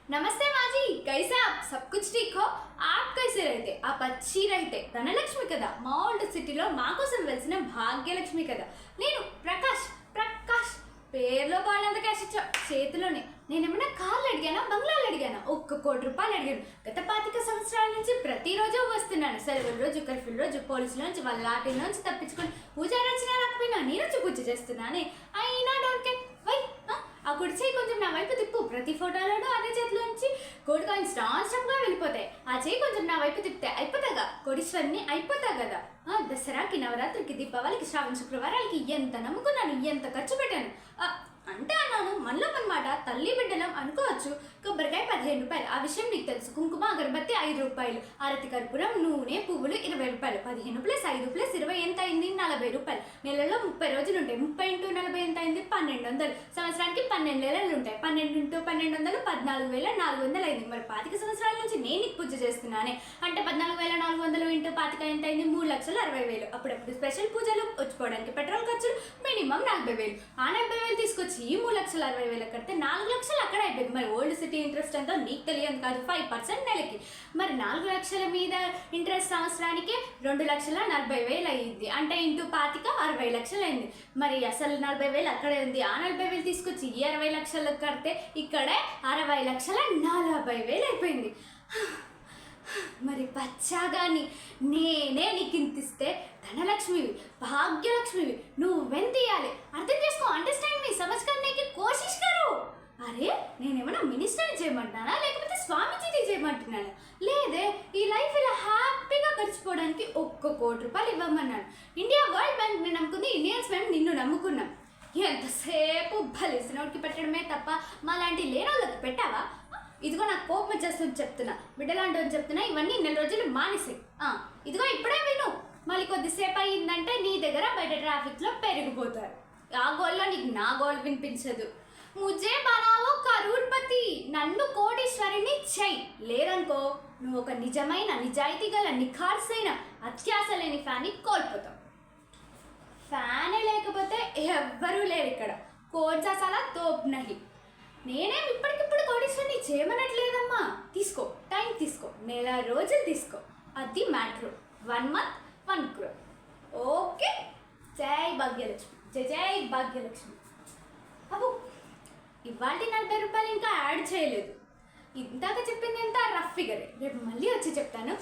नमस्ते माँ जी, कैसे आप? सब कुछ ठीक हो? आप कैसे रहते? आप अच्छी रहते ధనలక్ష్మి కదా, మా ఓల్డ్ సిటీలో మా కోసం వెలిసిన భాగ్యలక్ష్మి కదా. నేను ప్రకాష్ పేర్లో బాగానంత క్యాష్ ఇచ్చా, చేతిలోనే. నేనేమన్నా కార్లు అడిగానా, బంగ్లాలు అడిగానా? 1,00,00,000 అడిగాను. గత 25 సంవత్సరాల నుంచి ప్రతిరోజు వస్తున్నాను. సెలవుల రోజు, కర్ఫ్యూ రోజు, పోలీసుల నుంచి, వాళ్ళ లాఠీ నుంచి తప్పించుకొని పూజ రచన రాకపోయినా నేను పూజ చేస్తున్నానే. అయినా డోంట్ కేర్. వై ఆ కుడి చేయి కొంచెం నా వైపు తిప్పు. ప్రతి ఫోటోలోనూ అదే చేతిలోంచి గోల్డ్ కాయిన్స్ నాన్ స్టాప్ గా వెళ్ళిపోతాయి. ఆ చేయి కొంచెం నా వైపు తిప్పితే అయిపోతాగా, కోటీశ్వరిని అయిపోతా కదా. దసరాకి, నవరాత్రికి, దీపావళికి, శ్రావణ శుక్రవారాలకి ఎంత నమ్ముకున్నాను, ఎంత ఖర్చు పెట్టాను. అంటే అన్నాను, మనలో మనమాట తల్లి బిడ్డలం అనుకోవచ్చు. కొబ్బరికాయ 15 రూపాయలు, ఆ విషయం నీకు తెలుసు. కుంకుమ అగరబత్తి 5 రూపాయలు, ఆరతి కర్పూరం, నూనె, పువ్వులు 20 రూపాయలు. 15 + 5 + 20 ఎంత అయింది? 40 రూపాయలు. నెలలో 30 రోజులు ఉంటాయి. 30 × 40 ఎంత అయింది? 1200. సంవత్సరానికి 12 నెలలు ఉంటాయి. 12 × 1200 14,400 అయింది. మరి 25 సంవత్సరాల నుంచి నేను నీకు పూజ చేస్తున్నానే అంటే 14,400 × 25 ఎంత అయింది? 3,60,000. అప్పుడప్పుడు స్పెషల్ పూజలు, వచ్చిపోవడానికి పెట్రోల్ ఖర్చులు మినిమం 40,000. ఆ 40,000 తీసుకొచ్చి ఈ 3,60,000 కడితే 4 లక్షలు అక్కడ అయిపోయింది. మరి ఓల్డ్ సిటీ ఇంట్రెస్ట్ అంతా నీకు తెలియదు కాదు, 5% నెలకి. మరి 4 లక్షల మీద ఇంట్రెస్ట్ సంవత్సరానికి 2,40,000 అయ్యింది. అంటే ఇంటూ 25 60 లక్షలు అయింది. మరి అసలు 40,000 అక్కడే ఉంది. ఆ 40,000 తీసుకొచ్చి ఈ 60 లక్షలు కడితే ఇక్కడే 60,40,000 అయిపోయింది. మరి పచ్చాగాని నేనే నీకు ఇంతిస్తే ధనలక్ష్మివి, భాగ్యలక్ష్మివి, నువ్వెంత ఇయ్యాలి? అర్థం చేసుకో. అండర్స్టాండ్ మీ, సమజ్ కర్నేకి కోషిష్ కరు. అరే నేనేమన్నా మినిస్టర్ని చేయమంటున్నానా, లేకపోతే స్వామీజీని చేయమంటున్నాను? లేదే, ఈ లైఫ్ ఇలా హ్యాపీగా గడిచిపోవడానికి 1,00,00,000 రూపాయలు ఇవ్వమన్నాను. ఇండియా వరల్డ్ బ్యాంక్ని నమ్ముకుంది, ఇండియన్స్ మేము నిన్ను నమ్ముకున్నాం. ఎంతసేపు బలిసినోడికి పెట్టడమే తప్ప మాలాంటి లేనోళ్ళకి పెట్టావా? ఇదిగో నాకు కోపం వచ్చేస్తుంది చెప్తున్నా, బిడ్డలాంటి అని చెప్తున్నా. ఇవన్నీ 4 రోజులు మానేసే. ఇదిగో ఇప్పుడే విను. మళ్ళీ కొద్దిసేపు అయ్యిందంటే నీ దగ్గర బయట ట్రాఫిక్లో పెరిగిపోతారు. ఆ గోల్లో నీకు నా గోల్ వినిపించదు. ముజే బనావో కరోడ్పతి, నన్ను కోటీశ్వరిని చెయ్యి. లేదనుకో నువ్వు ఒక నిజమైన, నిజాయితీ గల, నిఖార్సైన, అత్యాశ లేని ఫ్యాన్ని కోల్పోతావు. ఫ్యానే లేకపోతే ఎవ్వరూ లేరు ఇక్కడ. కోర్జా చాలా తోప్ నహి. నేనేం ఇప్పటికిప్పుడు కోటీశ్వరిని చేయమనట్లేదమ్మా. తీసుకో, టైం తీసుకో, 4 రోజులు తీసుకో. అది మ్యాటర్. 1 month 1 crore. ఓకే. జై భాగ్యలక్ష్మి, జై భాగ్యలక్ష్మి. అబ్బో ఇవాళ 40 రూపాయలు ఇంకా యాడ్ చేయలేదు. ఇందాక చెప్పింది ఎంత రఫ్ ఫిగరే. రేపు మళ్ళీ వచ్చి చెప్తాను.